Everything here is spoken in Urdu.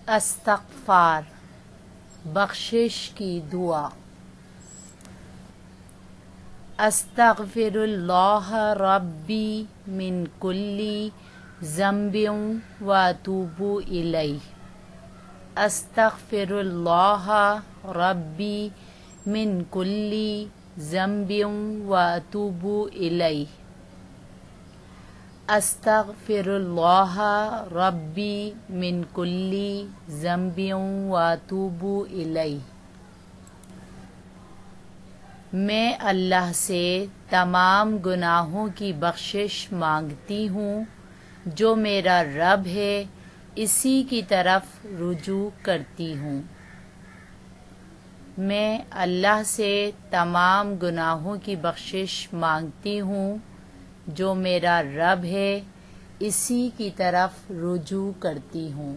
استغفار، بخشش کی دعا۔ استغفر اللہ ربی من کل ذنب واتوب الیہ۔ استغفر اللہ ربی من کل ذنب واتوب الیہ۔ استغفر اللہ ربی من کل ذنب واتوب الیہ۔ میں اللہ سے تمام گناہوں کی بخشش مانگتی ہوں، جو میرا رب ہے اسی کی طرف رجوع کرتی ہوں۔ میں اللہ سے تمام گناہوں کی بخشش مانگتی ہوں، جو میرا رب ہے اسی کی طرف رجوع کرتی ہوں۔